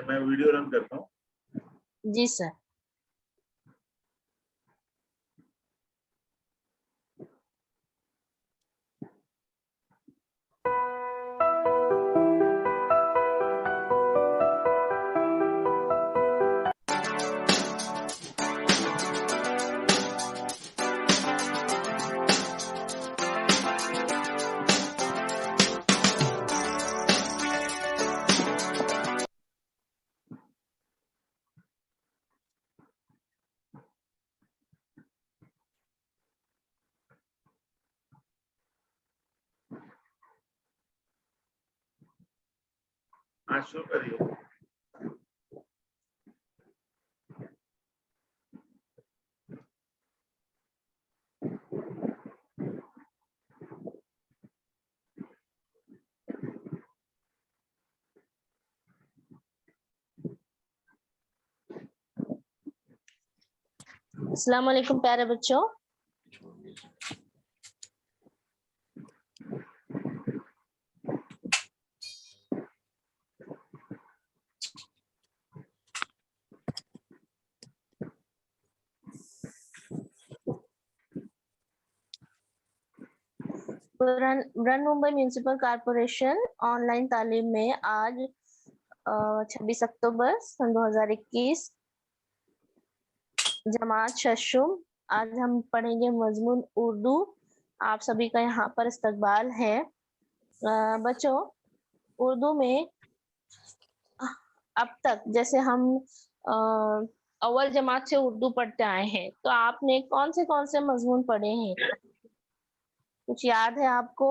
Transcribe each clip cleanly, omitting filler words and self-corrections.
मैं video run करता हूँ। जी सर। आज शुरू करिए। अस्सलाम वालेकुम प्यारे बच्चों। Run Mumbai municipal corporation online तालीम में आज 26 अक्टूबर सन 2021 जमात शशुम। आज हम पढ़ेंगे मजमून उर्दू। आप सभी का यहाँ पर इस्तकबाल है। बच्चों, उर्दू में अब तक जैसे हम अव्वल जमात से उर्दू पढ़ते आए हैं, तो आपने कौन से मजमून पढ़े हैं? कुछ याद है आपको?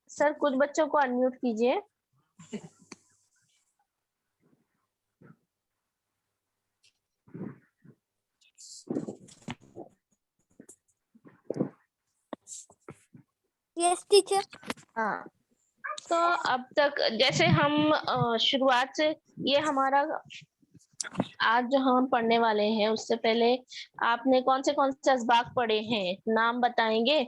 सर, कुछ बच्चों को अनम्यूट कीजिए। Yes teacher. हाँ, तो अब तक जैसे हम शुरुआत से ये हमारा आज जो हम पढ़ने वाले हैं, उससे पहले आपने कौन से अस्बाक पढ़े हैं? नाम बताएंगे?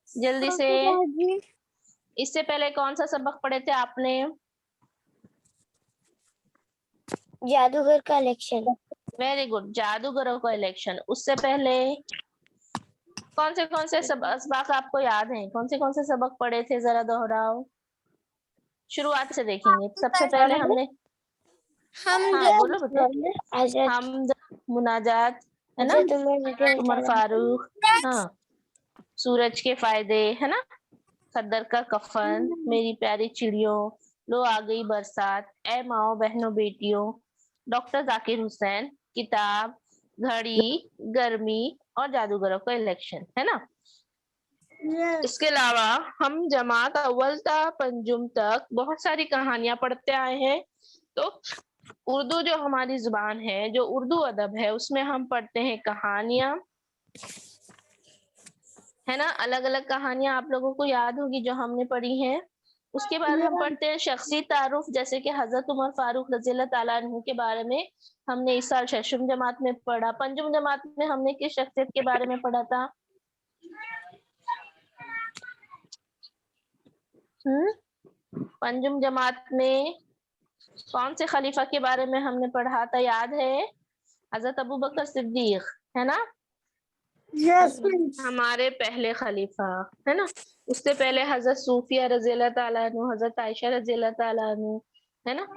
जल्दी से। इससे पहले कौन सा सबक पढ़े थे आपने? जादूगर का इलेक्शन। वेरी गुड, जादूगरों का इलेक्शन। उससे पहले कौन से अस्बाक आपको याद हैं? कौन से सबक पढ़े थे? जरा दोहराओ। शुरुआत से देखेंगे। सबसे पहले हमने बोलो बेटे। हमद, मुनाजात, है ना, उमर फारूक, हाँ, सूरज के फायदे, है ना, खद्दर का कफन, मेरी प्यारी चिड़ियों, लो आ गई बरसात, ए माओ बहनों बेटियों, डॉक्टर जाकिर हुसैन, किताब, घड़ी, गर्मी और जादूगरों का इलेक्शन, है ना। इसके अलावा हम जमात अव्वल ता पंजुम तक बहुत सारी कहानियां पढ़ते आए हैं। तो उर्दू जो हमारी जुबान है, जो उर्दू अदब है, उसमें हम पढ़ते हैं कहानियां, है ना। अलग अलग कहानियां आप लोगों को याद होगी जो हमने पढ़ी हैं। उसके बाद हम पढ़ते हैं शख्सी तारुफ, जैसे कि हजरत उमर फारूक रज़ियल्लाहु ताला अन्हु के बारे में हमने इस साल शशम जमात में पढ़ा। पंजुम जमात में हमने किस शख्सियत के बारे में पढ़ा था? पंजुम जमात में कौन से खलीफा के बारे में हमने पढ़ा था, याद है? हजरत अबू बकर सिद्दीक, है ना। यस हमारे पहले खलीफा, है ना। उससे पहले हजरत सूफिया रज़ियल्लाहु ताला अन्हु, हजरत आयशा रज़ियल्लाहु ताला अन्हु, है ना।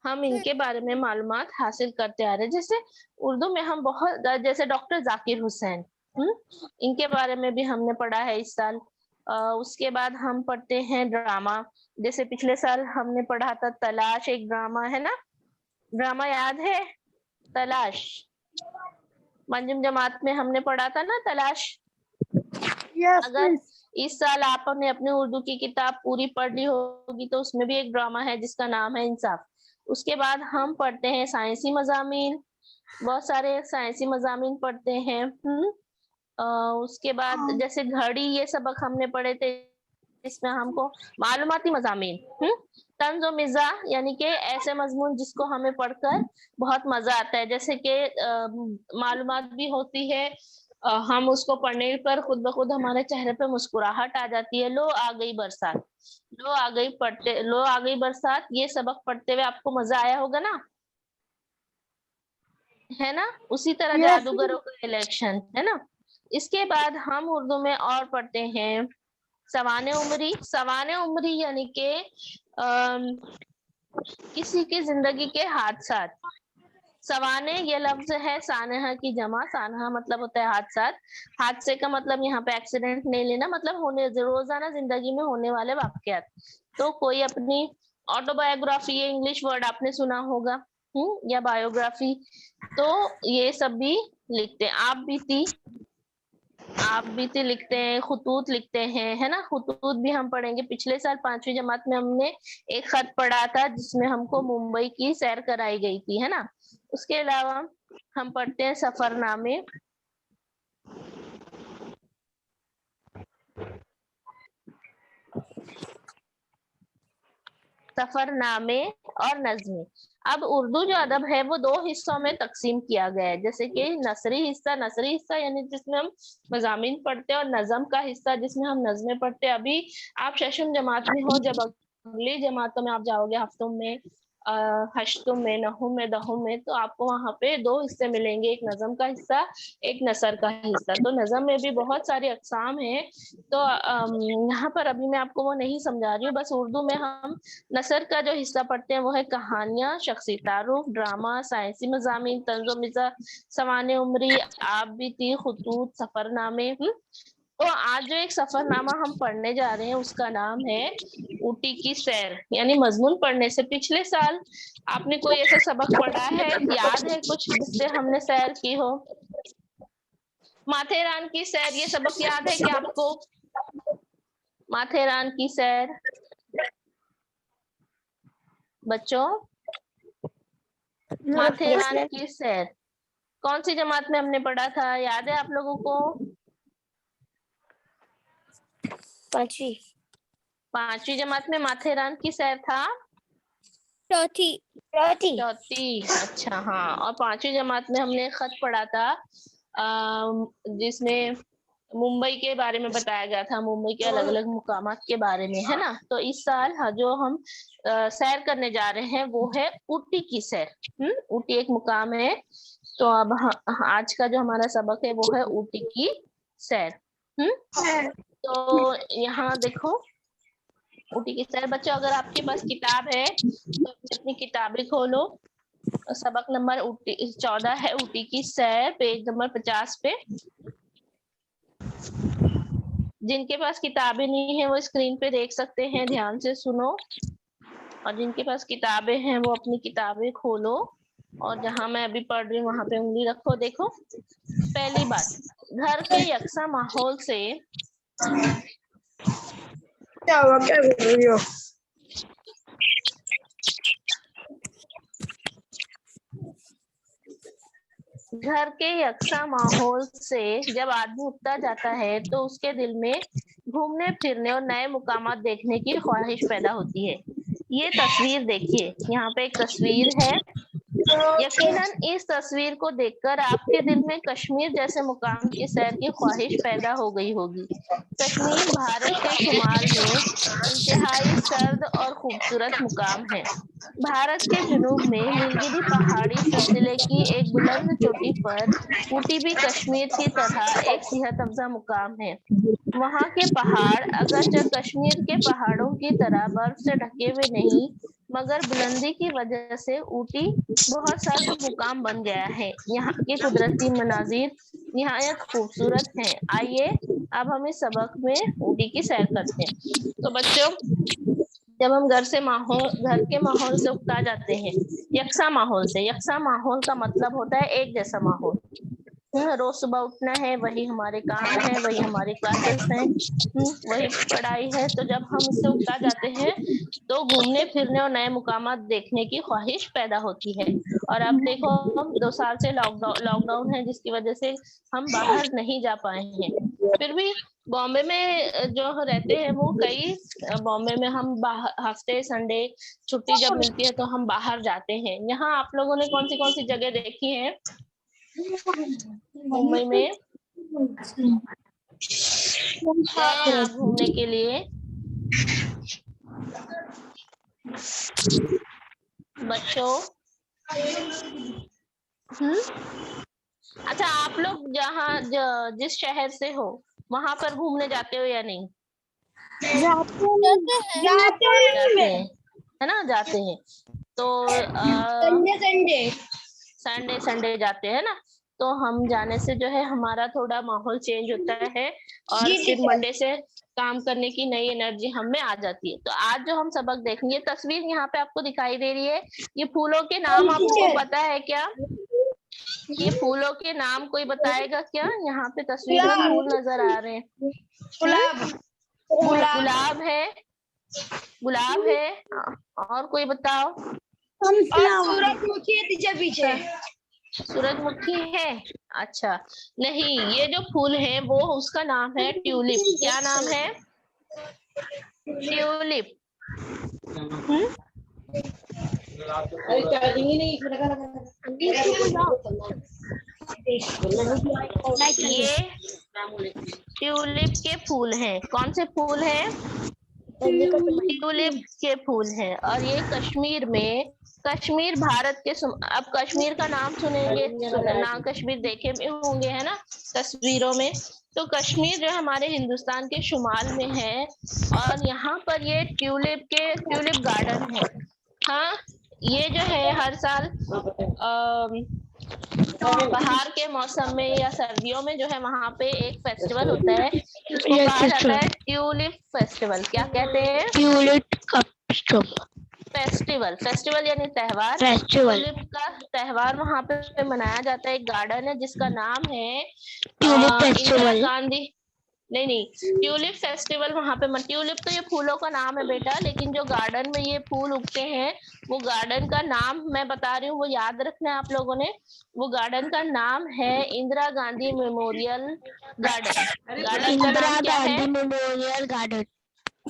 हम इनके बारे में मालूमात हासिल करते आ रहे हैं। जैसे उर्दू में हम बहुत, जैसे डॉक्टर जाकिर हुसैन, इनके बारे में भी हमने पढ़ा है इस साल। उसके बाद हम पढ़ते हैं ड्रामा। जैसे पिछले साल हमने पढ़ा था तलाश, एक ड्रामा, है ना। ड्रामा याद है? तलाश पंजुम जमात में हमने पढ़ा था ना, तलाश। अगर इस साल आपने अपनी उर्दू की किताब पूरी पढ़ ली होगी तो उसमें भी एक ड्रामा है जिसका नाम है इंसाफ। उसके बाद हम पढ़ते हैं साइंसी मजामीन, बहुत सारे साइंसी मजामीन पढ़ते हैं। उसके बाद जैसे घड़ी, ये सबक हमने पढ़े थे, इसमें हमको मालूमाती मजामीन, तंज और मिजा, यानी कि ऐसे मजमून जिसको हमें पढ़कर बहुत मजा आता है, जैसे कि मालूमात भी होती है हम उसको पढ़ने पर खुद ब खुद हमारे चेहरे पे मुस्कुराहट आ जाती है। लो आ गई बरसात, लो आ गई बरसात, ये सबक पढ़ते हुए आपको मजा आया होगा ना, है ना। उसी तरह जादूगरों का इलेक्शन, है ना। इसके बाद हम उर्दू में और पढ़ते हैं सवाने उमरी। सवाने उमरी यानी के किसी की जिंदगी के हादसात। सवाने ये लफ्ज है सानहा की जमा। सानहा मतलब होता है हादसात। हादसे का मतलब यहाँ पे एक्सीडेंट नहीं लेना, मतलब होने रोजाना जिंदगी में होने वाले वाकयात। तो कोई अपनी ऑटोबायोग्राफी, ये इंग्लिश वर्ड आपने सुना होगा, या बायोग्राफी, तो ये सब भी लिखते हैं। आप बीती लिखते हैं, खुतूत लिखते हैं, है ना। खुतूत भी हम पढ़ेंगे। पिछले साल 5वीं जमात में हमने एक खत पढ़ा था जिसमें हमको मुंबई की सैर कराई गई थी, है ना। उसके अलावा हम पढ़ते हैं सफरनामे। सफरनामे और नज़्में। अब उर्दू जो अदब है वो 2 हिस्सों में तकसीम किया गया है, जैसे कि नसरी हिस्सा यानी जिसमें हम मज़ामीन पढ़ते हैं, और नज़म का हिस्सा जिसमें हम नज़में पढ़ते हैं। अभी आप शशम जमात में हो, जब अगली जमातों में आप जाओगे, हफ्तों में, हश्तों में, नहुम में, दहुम में, तो आपको वहां पे 2 हिस्से मिलेंगे, एक नज़म का हिस्सा, एक नसर का हिस्सा। तो नज़म में भी बहुत सारी अकसाम है, तो यहाँ पर अभी मैं आपको वो नहीं समझा रही हूँ। बस उर्दू में हम नसर का जो हिस्सा पढ़ते हैं वो है कहानियां, शख्सी तारुफ, ड्रामा, साइंसी मज़ामीन, तंज़ो मिज़ाह, सवाने उमरी, आप बीती, खुतूत, सफरनामे। तो आज जो एक सफरनामा हम पढ़ने जा रहे हैं उसका नाम है ऊटी की सैर। यानी मजमून पढ़ने से पिछले साल आपने कोई ऐसा सबक पढ़ा है, याद है कुछ जिससे हमने सैर की हो? माथेरान की सैर, ये सबक याद है क्या आपको? माथेरान की सैर बच्चों, माथेरान की सैर कौन सी जमात में हमने पढ़ा था, याद है आप लोगों को? 5वीं जमात में माथेरान की सैर था। चौथी। चौथी, अच्छा हाँ। और 5वीं जमात में हमने खत पढ़ा था जिसमें मुंबई के बारे में बताया गया था, मुंबई के अलग अलग मुकामात के बारे में, है ना। तो इस साल जो हम सैर करने जा रहे हैं वो है ऊटी की सैर। ऊटी एक मुकाम है। तो अब आज का जो हमारा सबक है वो है ऊटी की सैर। तो यहाँ देखो ऊटी की सैर। बच्चों अगर आपके पास किताब है तो अपनी किताबें खोलो। सबक नंबर 14 है ऊटी की सैर, पेज नंबर 50 पे। जिनके पास किताबें नहीं है वो स्क्रीन पे देख सकते हैं, ध्यान से सुनो। और जिनके पास किताबें हैं वो अपनी किताबें खोलो, और जहां मैं अभी पढ़ रही हूँ वहां पे उंगली रखो। देखो, पहली बात, घर के यकसा माहौल से क्या हुआ, क्या बोल रही हो? घर के यकसा माहौल से जब आदमी उठता जाता है तो उसके दिल में घूमने फिरने और नए मुकामात देखने की ख्वाहिश पैदा होती है। ये तस्वीर देखिए, यहाँ पे एक तस्वीर है। यकीनन इस तस्वीर को देखकर आपके दिल में कश्मीर जैसे मुकाम की सैर की ख्वाहिश पैदा हो गई होगी। कश्मीर भारत के शुमाल में इंतहाई सर्द और खूबसूरत मुकाम है। भारत के जुनूब में नीलगिरी पहाड़ी सिलसिले की एक बुलंद चोटी पर ऊटी भी कश्मीर की तरह एक सेहत अफजा मुकाम है। वहाँ के पहाड़ अगरचे कश्मीर के पहाड़ों की तरह बर्फ से ढके हुए नहीं, मगर बुलंदी की वजह से ऊटी बहुत सर्द मुकाम बन गया है। यहाँ के कुदरती मनाजिर निहायत खूबसूरत हैं। आइए अब हम इस सबक में ऊटी की सैर करते हैं। तो बच्चों, जब हम घर के माहौल से उकता जाते हैं, यकसा माहौल का मतलब होता है एक जैसा माहौल। रोज सुबह उठना है, वही हमारे काम है, वही हमारी क्लासेस हैं, वही पढ़ाई है। तो जब हम इससे उकता जाते हैं तो घूमने फिरने और नए मुकामात देखने की ख्वाहिश पैदा होती है। और अब देखो 2 साल से लॉकडाउन है जिसकी वजह से हम बाहर नहीं जा पाए हैं। फिर भी बॉम्बे में जो रहते हैं वो बॉम्बे में हम हफ्ते संडे छुट्टी जब मिलती है तो हम बाहर जाते हैं। यहाँ आप लोगों ने कौन सी जगह देखी है मुंबई में? गए हैं आप घूमने के लिए? बच्चों, अच्छा आप लोग जिस शहर से हो वहां पर घूमने जाते हो या नहीं? जाते हैं है ना, जाते हैं। तो संडे संडे जाते हैं ना, तो हम जाने से जो है हमारा थोड़ा माहौल चेंज होता है और जी, फिर टीचर। मंडे से काम करने की नई एनर्जी हम में आ जाती है। तो आज जो हम सबक देखेंगे, तस्वीर यहाँ पे आपको दिखाई दे रही है, ये फूलों के नाम आपको टीचर। पता है क्या? ये फूलों के नाम कोई बताएगा क्या? यहाँ पे तस्वीर में गुलाब। फूल नजर आ रहे हैं। गुलाब गुलाब है, गुलाब है, और कोई बताओ? और सूरजमुखी है टीचर पीछे। सूरजमुखी है? अच्छा नहीं, ये जो फूल है वो उसका नाम है ट्यूलिप। क्या नाम है? ट्यूलिप। ये ट्यूलिप के फूल हैं। कौन से फूल हैं? ट्यूलिप के फूल हैं। और ये कश्मीर भारत के अब कश्मीर का नाम सुनेंगे, नाम कश्मीर देखे भी होंगे है ना तस्वीरों में। तो कश्मीर जो हमारे हिंदुस्तान के शुमाल में है और यहाँ पर ये ट्यूलिप गार्डन है। हाँ, ये जो है हर साल बाहर के मौसम में या सर्दियों में जो है वहां पे एक फेस्टिवल होता है, उसको कहा जाता है ट्यूलिप फेस्टिवल। क्या कहते हैं? फेस्टिवल यानी त्योहार। ट्यूलिप का त्योहार वहां पे मनाया जाता है। एक गार्डन है जिसका नाम है इंदिरा गांधी, नहीं, ट्यूलिप फेस्टिवल वहां पे ट्यूलिप तो ये फूलों का नाम है बेटा, लेकिन जो गार्डन में ये फूल उगते हैं वो गार्डन का नाम मैं बता रही हूँ, वो याद रखना है आप लोगों ने। वो गार्डन का नाम है Indira Gandhi memorial garden. Garden का नाम क्या है? Memorial garden.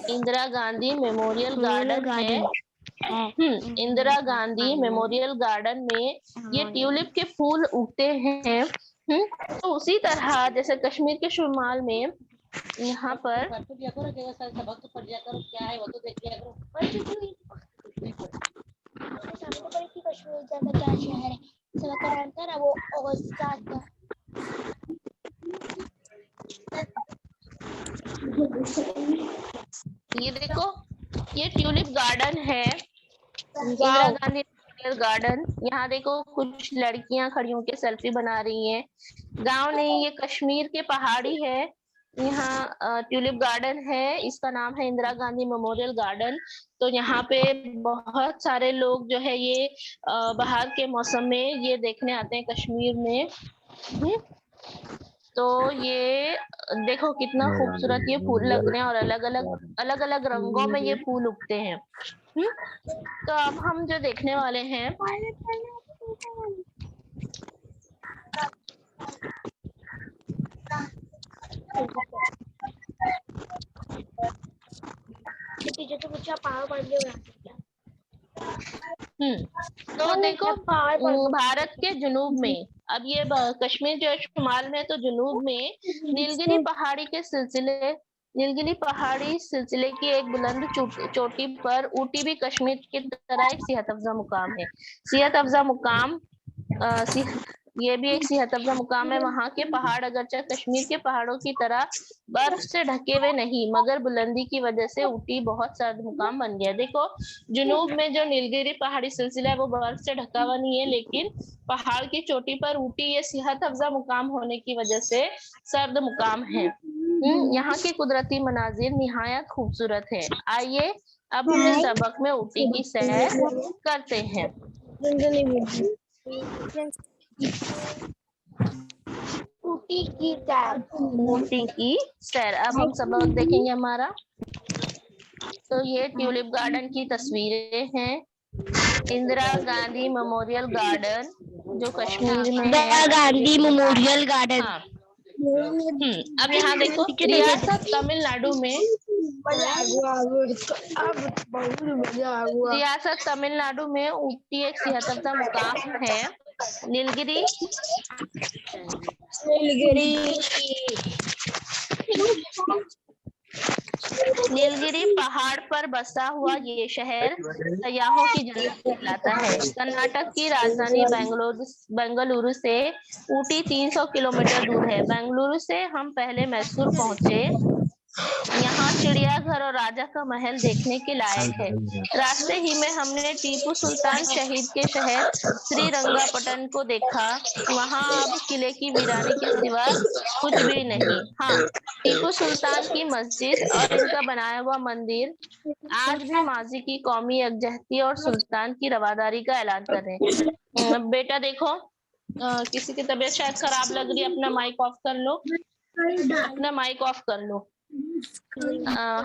Indira Gandhi memorial garden है। इंदिरा गांधी मेमोरियल गार्डन में ये ट्यूलिप के फूल उगते हैं। तो उसी तरह जैसे कश्मीर के शुमाल में यहाँ पर ये देखो, ये ट्यूलिप गार्डन है, इंदिरा गांधी मेमोरियल गार्डन। यहाँ देखो कुछ लड़कियां खड़ी होकर सेल्फी बना रही हैं। गांव नहीं, ये कश्मीर के पहाड़ी है। यहाँ ट्यूलिप गार्डन है, इसका नाम है इंदिरा गांधी मेमोरियल गार्डन। तो यहाँ पे बहुत सारे लोग जो है ये बाहर के मौसम में ये देखने आते हैं कश्मीर में। तो ये देखो कितना खूबसूरत ये फूल लग रहे हैं और अलग अलग रंगों में ये फूल उगते हैं। तो अब हम जो देखने वाले हैं तो देखो भारत के जुनूब में, अब ये कश्मीर जो है शुमाल में, तो जुनूब में नीलगिरी पहाड़ी सिलसिले की एक बुलंद चोटी पर ऊटी भी कश्मीर की तरह एक सेहत अफजा मुकाम है। सेहत अफजा मुकाम ये भी एक सेहत अफजा मुकाम है। वहां के पहाड़ अगरचे कश्मीर के पहाड़ों की तरह बर्फ से ढके हुए नहीं, मगर बुलंदी की वजह से ऊटी बहुत सर्द मुकाम बन गया। देखो जुनूब में जो नीलगिरी पहाड़ी सिलसिला है वो बर्फ से ढका हुआ नहीं है, लेकिन पहाड़ की चोटी पर ऊटी ये सेहत अफजा मुकाम होने की वजह से सर्द मुकाम है। यहाँ के कुदरती मनाजिर निहायत खूबसूरत है। आइए अब हम इस सबक में ऊटी की सैर करते हैं। ऊटी की सैर अब हम सबक देखेंगे हमारा। तो ये ट्यूलिप गार्डन की तस्वीरें हैं। इंदिरा गांधी मेमोरियल गार्डन जो कश्मीर में है। Gandhi memorial garden. हाँ। अब यहाँ देखो, रियासत तमिलनाडु में ऊटी एक सेहत अफजा मुकाम है। नीलगिरी नीलगिरी पहाड़ पर बसा हुआ ये शहर सयाहों की जन्नत कहलाता है। कर्नाटक की राजधानी बेंगलुरु से ऊटी 300 किलोमीटर दूर है। बेंगलुरु से हम पहले मैसूर पहुंचे। यहाँ चिड़ियाघर और राजा का महल देखने के लायक है। रास्ते ही में हमने टीपू सुल्तान शहीद के शहर श्रीरंगापटन को देखा। वहाँ अब किले की वीरानी के सिवा कुछ भी नहीं। हाँ, टीपू सुल्तान की मस्जिद और इनका बनाया हुआ मंदिर आज भी माजी की कौमी यकजहती और सुल्तान की रवादारी का ऐलान कर रहे हैं। बेटा देखो, किसी की तबीयत शायद खराब लग रही है, अपना माइक ऑफ कर लो, अपना माइक ऑफ कर लो।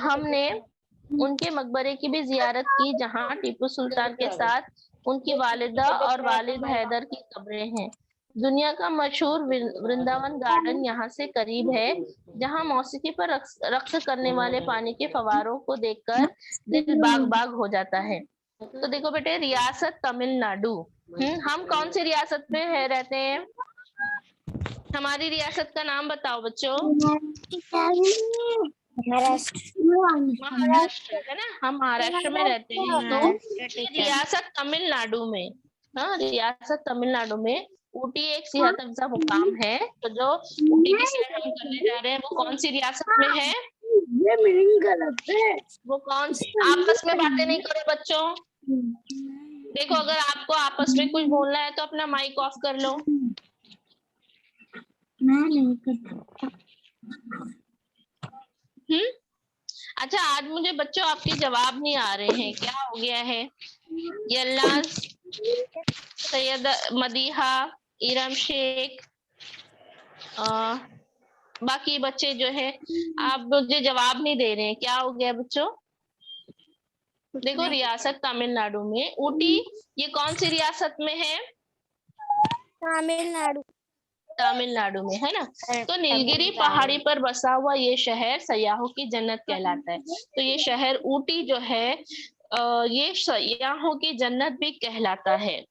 हमने उनके मकबरे की भी जियारत की जहां टीपू सुल्तान के साथ उनकी वालिदा और वालिद हैदर की कब्रें हैं। दुनिया का मशहूर वृंदावन गार्डन यहाँ से करीब है, जहाँ मौसीकी पर रक्स करने वाले पानी के फवारों को देखकर दिल बाग बाग हो जाता है। तो देखो बेटे, रियासत तमिलनाडु। हम कौन सी रियासत में रहते हैं? हमारी रियासत का नाम बताओ बच्चों। महाराष्ट्र है ना, हम महाराष्ट्र में रहते हैं। तो रियासत तमिलनाडु में, हाँ, रियासत तमिलनाडु में ऊटी एक सेहत अफजा मुकाम है। तो जो ऊटी की सैर हम करने जा रहे हैं वो कौन सी रियासत में है? ये मीनिंग गलत है। वो कौन सी? आपस में बातें नहीं करो बच्चों। देखो, अगर आपको आपस में कुछ बोलना है तो अपना माइक ऑफ कर लो। मैं नहीं करता। अच्छा, आज मुझे बच्चों आपके जवाब नहीं आ रहे हैं, क्या हो गया है? यल्लाज, सैयद मदीहा, इरम शेख, बाकी बच्चे जो है आप मुझे जवाब नहीं दे रहे हैं, क्या हो गया बच्चों? देखो, रियासत तमिलनाडु में ऊटी ये कौन सी रियासत में है? तमिलनाडु में है ना। तो नीलगिरी पहाड़ी पर बसा हुआ ये शहर सयाहों की जन्नत कहलाता है। तो ये शहर ऊटी जो है ये सयाहों की जन्नत भी कहलाता है।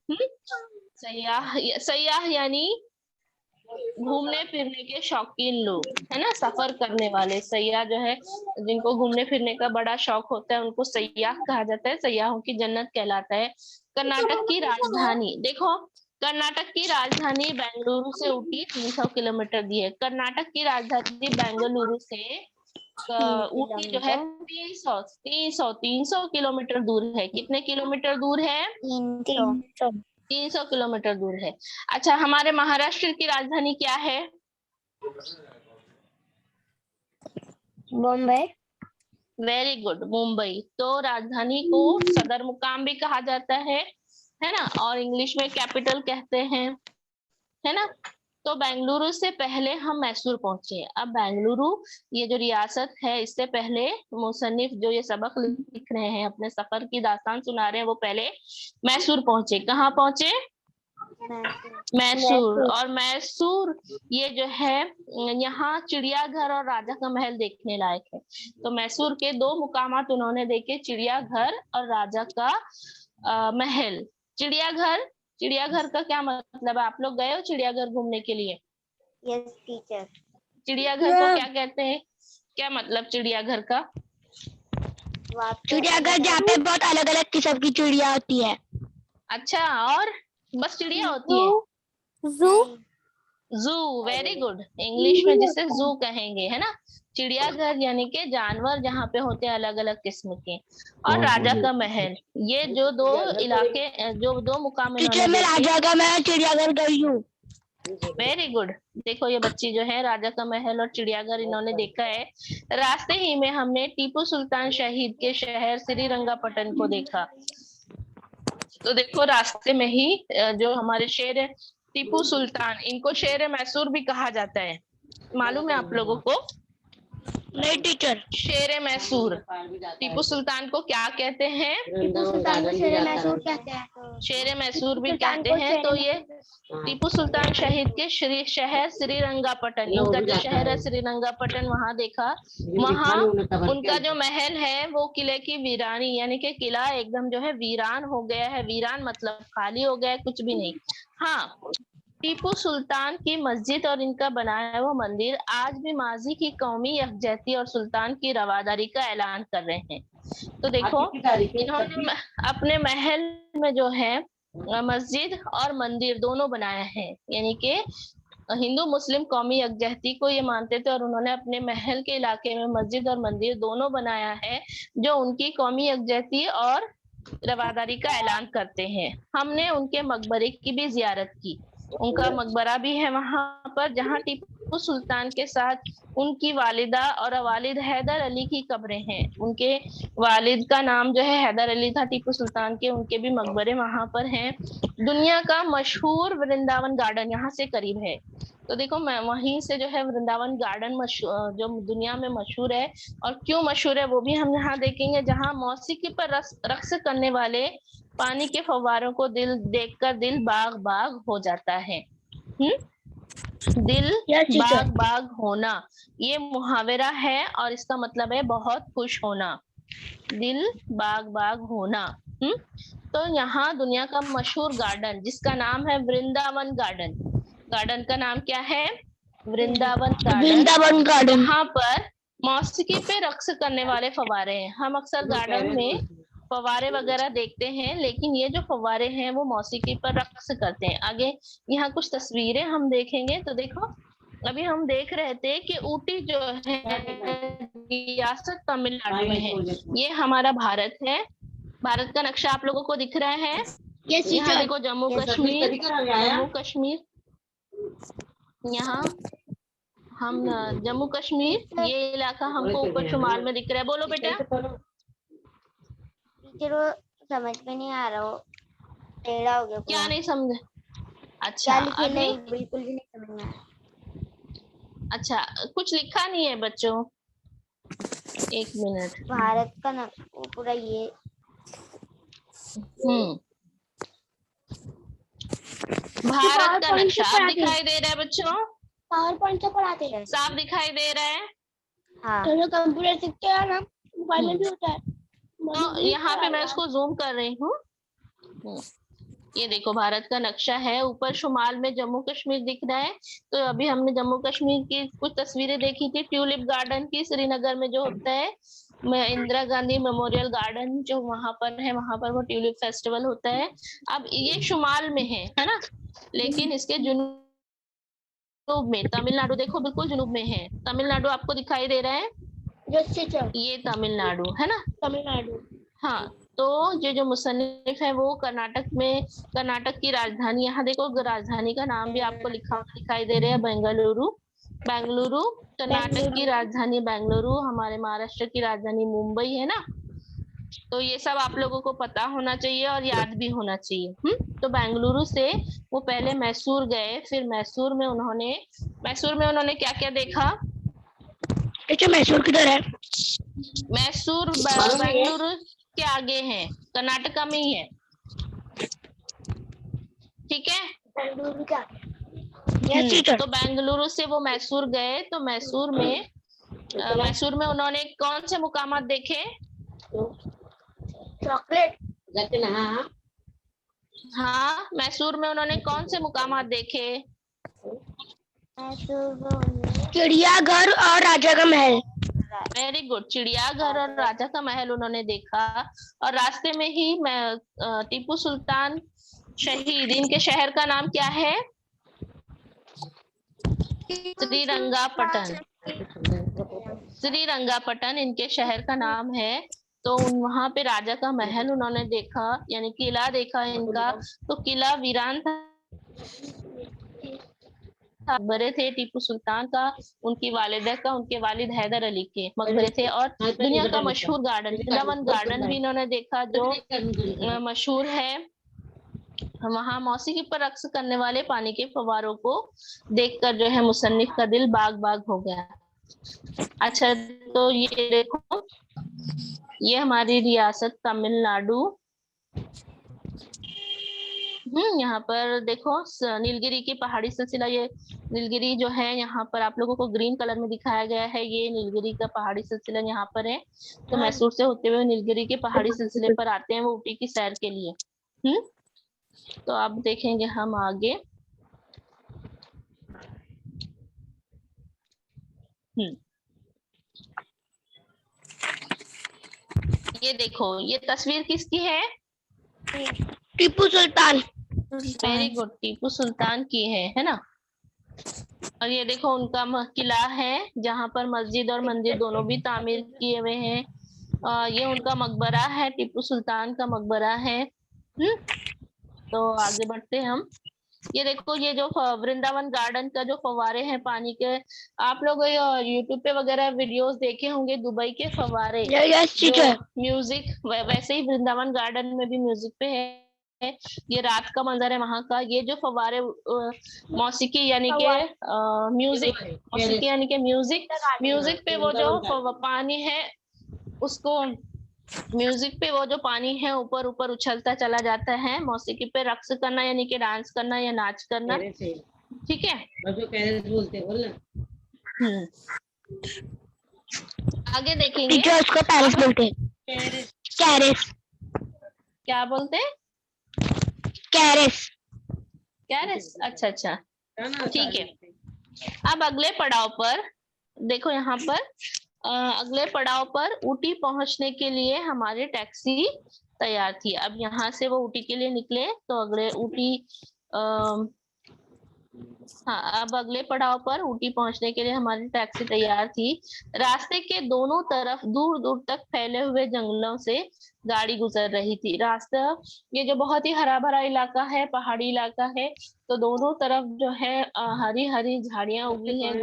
सयाह यानी घूमने फिरने के शौकीन लोग, है ना, सफर करने वाले। सयाह जो है, जिनको घूमने फिरने का बड़ा शौक होता है उनको सयाह कहा जाता है। सयाहों की जन्नत कहलाता है। कर्नाटक की राजधानी देखो, कर्नाटक की राजधानी बेंगलुरु से ऊटी 300 किलोमीटर दी है। कर्नाटक की राजधानी बेंगलुरु से ऊटी जो है 300 किलोमीटर दूर है। कितने किलोमीटर दूर है? 300 किलोमीटर दूर है। अच्छा, हमारे महाराष्ट्र की राजधानी क्या है? मुंबई। Very good, Mumbai. तो राजधानी को सदर मुकाम भी कहा जाता है ना, और इंग्लिश में कैपिटल कहते हैं, है ना। तो बेंगलुरु से पहले हम मैसूर पहुंचे। अब बेंगलुरु ये जो रियासत है, इससे पहले मुसन्निफ जो ये सबक लिख रहे हैं, अपने सफर की दास्तान सुना रहे हैं, वो पहले मैसूर पहुंचे। कहाँ पहुंचे? मैसूर। और मैसूर ये जो है, यहाँ चिड़ियाघर और राजा का महल देखने लायक है। तो मैसूर के दो मुकामात उन्होंने देखे, चिड़ियाघर और राजा का महल। चिड़ियाघर का क्या मतलब है? आप लोग गए हो चिड़ियाघर घूमने के लिए? Yes teacher. चिड़ियाघर को क्या कहते हैं? क्या मतलब चिड़ियाघर का? चिड़ियाघर जहाँ पे बहुत अलग अलग किस्म की चिड़िया होती है। अच्छा, और बस चिड़िया होती है? जू, वेरी गुड। इंग्लिश में जिसे जू कहेंगे, है ना। चिड़ियाघर यानी के जानवर जहाँ पे होते हैं अलग अलग किस्म के। और राजा का महल, ये जो दो इलाके, जो दो मुकाम टीचर, मैं राजा का महल चिड़ियाघर गई हूँ। Very good. देखो, ये बच्ची जो है राजा का महल और चिड़ियाघर इन्होंने देखा है। रास्ते ही में हमने टीपू सुल्तान शहीद के शहर श्रीरंगापटन को देखा। तो देखो, रास्ते में ही जो हमारे शेर है टीपू सुल्तान, इनको शेर मैसूर भी कहा जाता है, मालूम है आप लोगों को? नहीं टीचर। शेरे मैसूर। टीपू सुल्तान को क्या कहते हैं? टीपू सुल्तान को शेरे मैसूर कहते हैं। शेरे मैसूर भी सुल्तान कहते को हैं। शेरे तो ये मैसूर। टीपू सुल्तान शहीद के शहर श्रीरंगापटन, इनका जो शहर है श्रीरंगापटन, वहां देखा। वहां उनका जो महल है वो किले की वीरानी, यानी कि किला एकदम जो है वीरान हो गया है। वीरान मतलब खाली हो गया है, कुछ भी नहीं। हाँ, टीपू सुल्तान की मस्जिद और इनका बनाया हुआ मंदिर आज भी माजी की कौमी यकजहती और सुल्तान की रवादारी का ऐलान कर रहे हैं। तो देखो, इन्होंने अपने महल में जो है मस्जिद और मंदिर दोनों बनाया है, यानी कि हिंदू मुस्लिम कौमी यकजहती को ये मानते थे और उन्होंने अपने महल के इलाके में मस्जिद और मंदिर दोनों बनाया है, जो उनकी कौमी यकजहती और रवादारी का ऐलान करते हैं। हमने उनके मकबरे की भी जियारत की। उनका मकबरा भी है वहां पर, जहां टीपू सुल्तान के साथ उनकी वालिदा और वालिद हैदर अली की कब्रें हैं। उनके वालिद का नाम जो है हैदर अली था टीपू सुल्तान के, उनके भी मकबरे वहां पर हैं। दुनिया का मशहूर वृंदावन गार्डन यहाँ से करीब है। तो देखो, मैं वहीं से जो है वृंदावन गार्डन मशहूर, जो दुनिया में मशहूर है। और क्यों मशहूर है वो भी हम यहाँ देखेंगे, जहाँ मौसीकी पर रक्स करने वाले पानी के फव्वारों को देखकर दिल बाग बाग हो जाता है। दिल बाग बाग होना, ये मुहावरा है और इसका मतलब है बहुत खुश होना। दिल बाग बाग होना। तो यहाँ दुनिया का मशहूर गार्डन जिसका नाम है वृंदावन गार्डन, गार्डन का नाम क्या है? वृंदावन गार्डन। वृंदावन गार्डन। यहाँ पर मौसीकी पे रक्स करने वाले फव्वारे हैं। हम अक्सर गार्डन में फव्वारे वगैरह देखते हैं, लेकिन ये जो फव्वारे हैं वो मौसीकी पर रक्स करते हैं। आगे यहाँ कुछ तस्वीरें हम देखेंगे। तो देखो, अभी हम देख रहे थे कि ऊटी जो है रियासत तमिलनाडु में है। ये हमारा भारत है। भारत का नक्शा आप लोगों को दिख रहा है? यहाँ देखो, जम्मू कश्मीर, यहाँ हम जम्मू कश्मीर, ये इलाका हमको ऊपर शुमाल में दिख रहा है। बोलो बेटा। टीचर वो समझ में नहीं आ रहा, वो टेढ़ा हो गया। क्या नहीं समझे? अच्छा, नहीं, बिल्कुल भी नहीं समझ में आ रहा। अच्छा, कुछ लिखा नहीं है बच्चों? एक मिनट। भारत का ना पूरा ये भारत का नक्शा आप दिखाई दे रहा है बच्चों? पावर पॉइंट तो पढ़ाते हैं, साफ दिखाई दे रहा है? हाँ। तो कंप्यूटर सीखते हैं ना, मोबाइल में भी होता है। तो यहाँ पे मैं उसको जूम कर रही हूँ। ये देखो, भारत का नक्शा है। ऊपर शुमाल में जम्मू कश्मीर दिख रहा है। तो अभी हमने जम्मू कश्मीर की कुछ तस्वीरें देखी थी ट्यूलिप गार्डन की, श्रीनगर में जो होता है। इंदिरा गांधी मेमोरियल गार्डन जो वहां पर है, वहां पर वो ट्यूलिप फेस्टिवल होता है। अब ये शुमाल में है ना, लेकिन इसके जुनूब में तमिलनाडु, देखो बिल्कुल जुनूब में है तमिलनाडु। आपको दिखाई दे रहा है? ये तमिलनाडु है ना? तमिलनाडु। हाँ, तो ये जो मुसन्निफ है वो कर्नाटक की राजधानी, यहाँ देखो राजधानी का नाम भी आपको लिखा हुआ दिखाई दे रहा है, बेंगलुरु। कर्नाटक की राजधानी बेंगलुरु, हमारे महाराष्ट्र की राजधानी मुंबई है ना। तो ये सब आप लोगों को पता होना चाहिए और याद भी होना चाहिए। तो बेंगलुरु से वो पहले मैसूर गए, फिर मैसूर में उन्होंने क्या क्या देखा? मैसूर किधर है? मैसूर बेंगलुरु के आगे है, कर्नाटका में ही है। ठीक है? बेंगलुरु का। तो बेंगलुरु से वो मैसूर गए। तो मैसूर में उन्होंने कौन से मुकामात देखे? चॉकलेट। हाँ, मैसूर में उन्होंने कौन से मुकामात देखे? चिड़ियाघर और राजा का महल। वेरी गुड, चिड़ियाघर और राजा का महल उन्होंने देखा। और रास्ते में ही टीपू सुल्तान शहीद, इनके शहर का नाम क्या है? श्रीरंगापटन इनके शहर का नाम है। तो वहां पे राजा का महल उन्होंने देखा, यानी किला देखा इनका। तो किला वीरान था, मकबरे थे टीपू सुल्तान का, उनकी वालिदा का, उनके वालिद हैदर अली के मकबरे थे। और दुनिया का मशहूर गार्डन वृंदावन गार्डन भी इन्होंने देखा, जो मशहूर है। वहां मौसीकी पर रक्स करने वाले पानी के फव्वारों को देखकर जो है मुसन्निफ का दिल बाग बाग हो गया। अच्छा, तो ये देखो, ये हमारी रियासत तमिलनाडु। यहाँ पर देखो नीलगिरी की पहाड़ी सिलसिला, ये नीलगिरी जो है यहाँ पर आप लोगों को ग्रीन कलर में दिखाया गया है, ये नीलगिरी का पहाड़ी सिलसिला यहाँ पर है। तो मैसूर से होते हुए नीलगिरी के पहाड़ी सिलसिले पर आते हैं वो ऊटी की सैर के लिए। तो अब देखेंगे हम आगे। ये देखो, ये तस्वीर किसकी है? टीपू सुल्तान। वेरी गुड, टीपू सुल्तान की है ना। और ये देखो उनका किला है जहाँ पर मस्जिद और मंदिर दोनों भी तामीर किए हुए हैं। ये उनका मकबरा है, टीपू सुल्तान का मकबरा है। तो आगे बढ़ते हैं हम। ये देखो, ये जो वृंदावन गार्डन का जो फव्वारे हैं पानी के, आप लोग यूट्यूब पे वगैरह वीडियोस देखे होंगे, दुबई के फव्वारे जो म्यूजिक, वैसे ही वृंदावन गार्डन में भी म्यूजिक पे है। ये रात का मंजर है वहां का। ये जो फव्वारे मौसीकी यानी के म्यूजिक पे वो जो पानी है उसको, म्यूजिक पे वो जो पानी है ऊपर ऊपर उछलता चला जाता है। मौसीकी पे रक्स करना यानी कि डांस करना या नाच करना, ठीक है। बोलते हैं बोलना। आगे देखेंगे। उसको पेरिस बोलते हैं। कैरिस। क्या बोलते हैं? कैरिस। कैरिस, अच्छा अच्छा, ठीक है। अब अगले पड़ाव पर देखो, यहाँ पर अगले पड़ाव पर ऊटी पहुंचने के लिए हमारी टैक्सी तैयार थी। अब यहाँ से वो ऊटी के लिए निकले तो अगले ऊटी हाँ, अब अगले पड़ाव पर ऊटी पहुंचने के लिए हमारी टैक्सी तैयार थी। रास्ते के दोनों तरफ दूर दूर तक फैले हुए जंगलों से गाड़ी गुजर रही थी। रास्ता, ये जो बहुत ही हरा भरा इलाका है, पहाड़ी इलाका है, तो दोनों तरफ जो है हरी हरी झाड़ियां उगी हैं,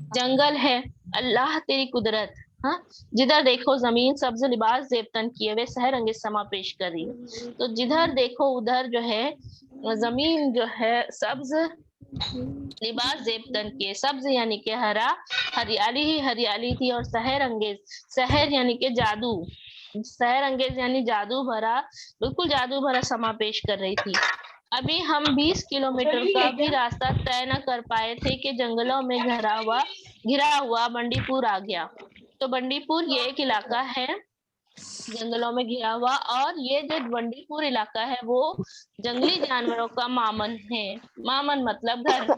जंगल है। अल्लाह तेरी कुदरत, हाँ, जिधर देखो जमीन सब्ज लिबास जेबतन किए हुए सहरंगे समा पेश कर रही है। तो जिधर देखो उधर जो है जमीन जो है सब्ज लिबास जेबतन किए, सब्ज यानी कि हरा, हरियाली ही हरियाली थी, और सहर अंगेज, सहर यानी कि जादू, सहर अंगेज यानी जादू भरा, बिल्कुल जादू भरा समा पेश कर रही थी। अभी हम 20 किलोमीटर का भी रास्ता तय न कर पाए थे कि जंगलों में घिरा हुआ बंडीपुर आ गया। तो बंडीपुर ये एक इलाका है जंगलों में घिरा हुआ, और ये जो बंडीपुर इलाका है वो जंगली जानवरों का मामन है। मामन मतलब घर।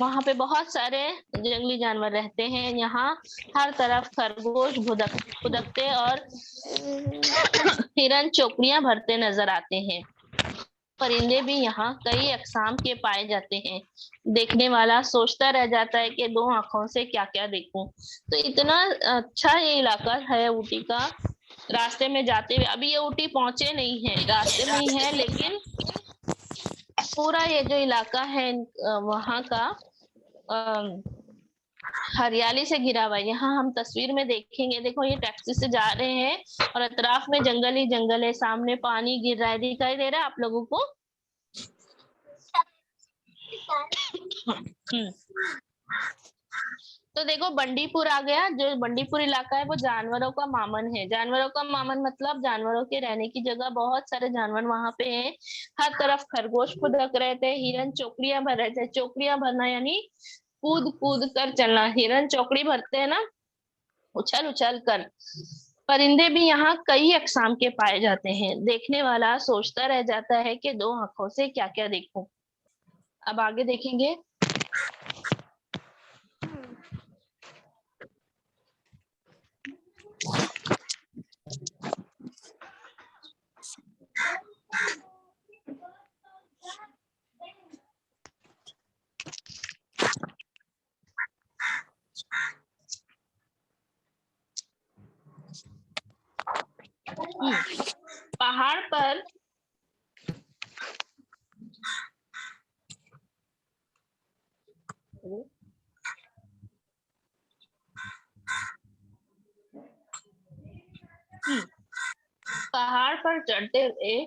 वहां पे बहुत सारे जंगली जानवर रहते हैं। यहाँ हर तरफ खरगोश फुदकते और हिरन चौकड़ियां भरते नजर आते हैं। परिंदे भी यहाँ कई अकसाम के पाए जाते हैं। देखने वाला सोचता रह जाता है कि दो आंखों से क्या क्या देखूं। तो इतना अच्छा ये इलाका है ऊटी का। रास्ते में जाते हुए, अभी ये ऊटी पहुंचे नहीं है, रास्ते में ही है, लेकिन पूरा ये जो इलाका है वहां का हरियाली से घिरा हुआ है। यहाँ हम तस्वीर में देखेंगे, देखो ये टैक्सी से जा रहे हैं और अतराफ में जंगल ही जंगल है, सामने पानी गिर रहा है, दिखाई दे रहा है आप लोगों को? तो देखो बंडीपुर आ गया। जो बंडीपुर इलाका है वो जानवरों का मामन है। जानवरों का मामन मतलब जानवरों के रहने की जगह, बहुत सारे जानवर वहां पे हैं। हर तरफ खरगोश फुदक रहे थे, हिरन चौकड़ियां भर रहे थे। चौकड़ियां भरना यानी कूद कूद कर चलना। हिरन चौकड़ी भरते हैं ना, उछल उछल कर। परिंदे भी यहाँ कई अकसाम के पाए जाते हैं। देखने वाला सोचता रह जाता है कि दो आंखों से क्या क्या देखूं। अब आगे देखेंगे। पहाड़ पर पहाड़ पर चढ़ते हुए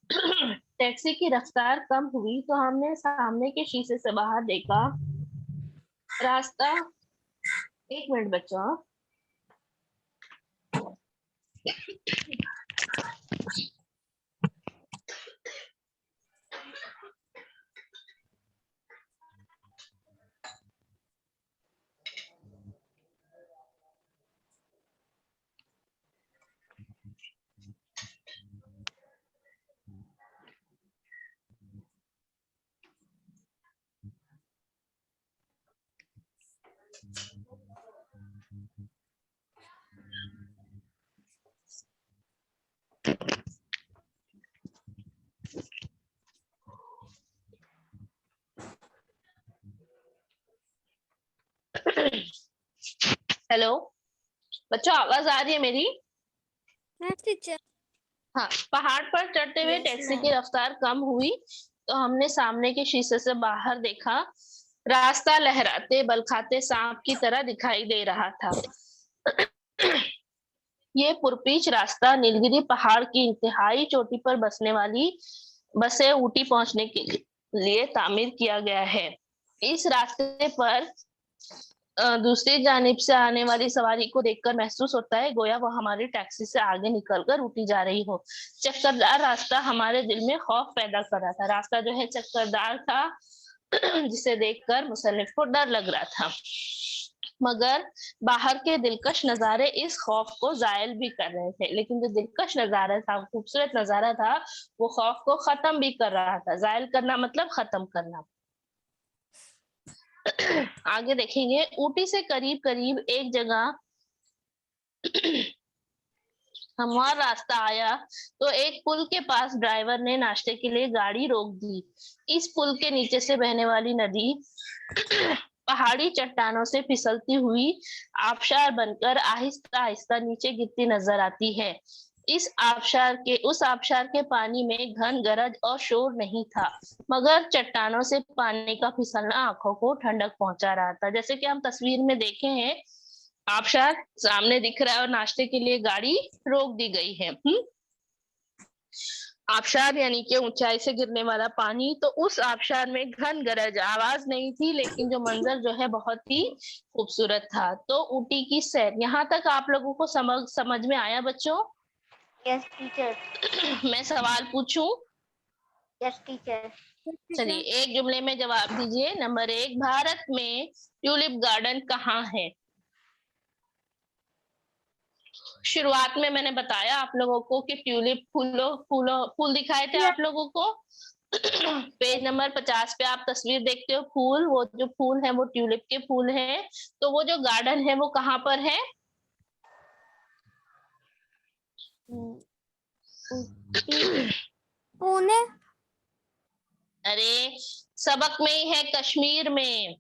टैक्सी की रफ्तार कम हुई तो हमने सामने के शीशे से बाहर देखा रास्ता, एक मिनट बच्चों, हाँ। हेलो बच्चों, आवाज आ रही है मेरी? टीचर। हाँ, पहाड़ पर चढ़ते हुए Yes, टैक्सी ma'am. की रफ्तार कम हुई तो हमने सामने के शीशे से बाहर देखा। रास्ता लहराते बलखाते सांप की तरह दिखाई दे रहा था। ये पुरपीच रास्ता नीलगिरी पहाड़ की इंतहाई चोटी पर बसे ऊटी पहुंचने के लिए तामीर किया गया है। इस रास्ते पर दूसरी जानिब से आने वाली सवारी को देखकर महसूस होता है गोया वो हमारी टैक्सी से आगे निकलकर ऊटी जा रही हो। चक्करदार रास्ता हमारे दिल में खौफ पैदा कर रहा था। रास्ता जो है चक्करदार था, जिसे देखकर मुसन्निफ को डर लग रहा था, मगर बाहर के दिलकश नजारे इस खौफ को जायल भी कर रहे थे। लेकिन जो दिलकश नजारा था, खूबसूरत नजारा था, वो खौफ को खत्म भी कर रहा था। जायल करना मतलब खत्म करना। आगे देखेंगे, ऊटी से करीब करीब एक जगह हमारा रास्ता आया तो एक पुल के पास ड्राइवर ने नाश्ते के लिए गाड़ी रोक दी। इस पुल के नीचे से बहने वाली नदी पहाड़ी चट्टानों से फिसलती हुई आबशार बनकर आहिस्ता आहिस्ता नीचे गिरती नजर आती है। उस आबशार के पानी में घन गरज और शोर नहीं था, मगर चट्टानों से पानी का फिसलना आंखों को ठंडक पहुंचा रहा था। जैसे कि हम तस्वीर में देखे हैं, आबशार सामने दिख रहा है और नाश्ते के लिए गाड़ी रोक दी गई है। आबशार यानी कि ऊंचाई से गिरने वाला पानी। तो उस आबशार में घन गरज, आवाज नहीं थी, लेकिन जो मंजर जो है बहुत ही खूबसूरत था। तो ऊटी की सैर, यहाँ तक आप लोगों को समझ में आया बच्चों? Yes, teacher. मैं सवाल पूछूं? Yes, teacher. चलिए, एक जुमले में जवाब दीजिए। नंबर 1, भारत में ट्यूलिप गार्डन कहाँ है? शुरुआत में मैंने बताया आप लोगों को कि ट्यूलिप फूल दिखाए थे आप लोगों को। पेज नंबर 50 पे आप तस्वीर देखते हो, फूल, वो जो फूल है वो ट्यूलिप के फूल हैं। तो वो जो गार्डन है वो कहाँ पर है? पुणे। अरे, सबक में ही है, कश्मीर में।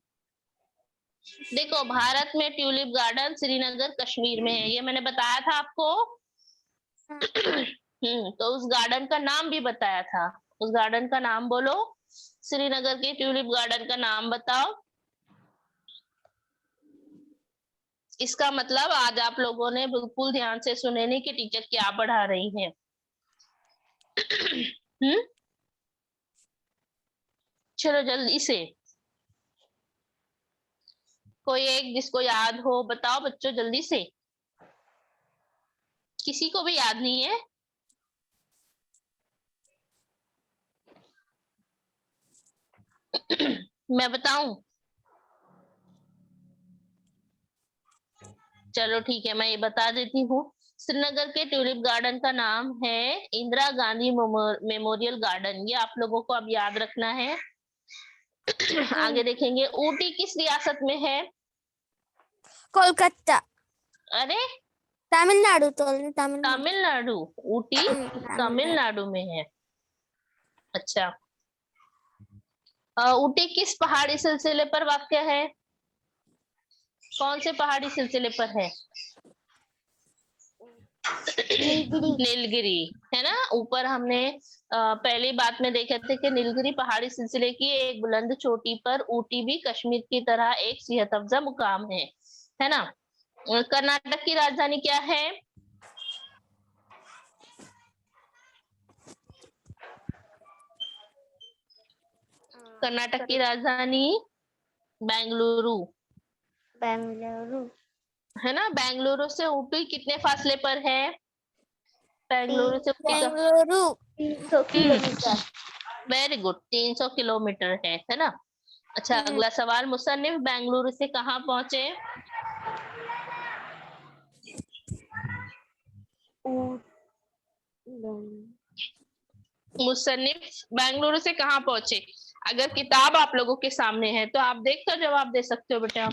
देखो, भारत में ट्यूलिप गार्डन श्रीनगर कश्मीर में है, ये मैंने बताया था आपको। तो उस गार्डन का नाम भी बताया था। उस गार्डन का नाम बोलो। श्रीनगर के ट्यूलिप गार्डन का नाम बताओ। इसका मतलब आज आप लोगों ने बिल्कुल ध्यान से सुने नहीं कि टीचर क्या पढ़ा रही है। चलो जल्दी से, कोई एक जिसको याद हो बताओ बच्चों, जल्दी से। किसी को भी याद नहीं है? मैं बताऊं? चलो ठीक है, मैं ये बता देती हूँ। श्रीनगर के ट्यूलिप गार्डन का नाम है इंदिरा गांधी मेमोरियल गार्डन। ये आप लोगों को अब याद रखना है। आगे देखेंगे, ऊटी किस रियासत में है? कोलकाता। अरे, तमिलनाडु तो तमिलनाडु। ऊटी तमिलनाडु में है। अच्छा, ऊटी किस पहाड़ी सिलसिले पर वाक़या है? कौन से पहाड़ी सिलसिले पर है? नीलगिरी, है ना। ऊपर हमने पहली बात में देखे थे कि नीलगिरी पहाड़ी सिलसिले की एक बुलंद चोटी पर ऊटी भी कश्मीर की तरह एक सेहत अफजा मुकाम है ना। कर्नाटक की राजधानी क्या है? कर्नाटक की राजधानी बेंगलुरु, बेंगलुरु है ना। बेंगलुरु से ऊटी कितने फासले पर है? बेंगलुरु से ऊटी का Bengaluru 300 kilometre. Very good, 300 kilometre है ना। अच्छा, अगला सवाल, मुसन्निफ बेंगलुरु से कहाँ पहुंचे? मुसन्निफ बेंगलुरु से कहाँ पहुंचे? अगर किताब आप लोगों के सामने है तो आप देखकर जवाब दे सकते हो बेटा।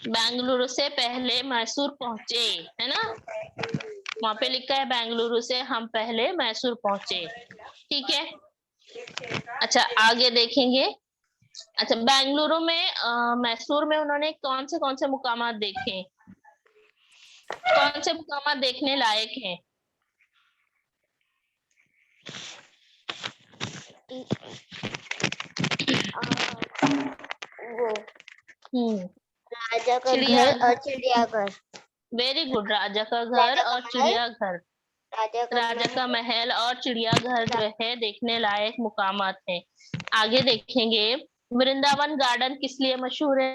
बेंगलुरु से पहले मैसूर पहुंचे, है ना। वहां पे लिखा है बेंगलुरु से हम पहले मैसूर पहुंचे, ठीक है। अच्छा, आगे देखेंगे। अच्छा, बेंगलुरु में मैसूर में उन्होंने कौन से मुकामात देखे? कौन से मुकामात देखने लायक हैं? वो राजा का घर और चिड़ियाघर। वेरी गुड, राजा का घर और चिड़ियाघर। राजा का महल और चिड़ियाघर जो है देखने लायक मुकामात है। आगे देखेंगे, वृंदावन गार्डन किस लिए मशहूर है?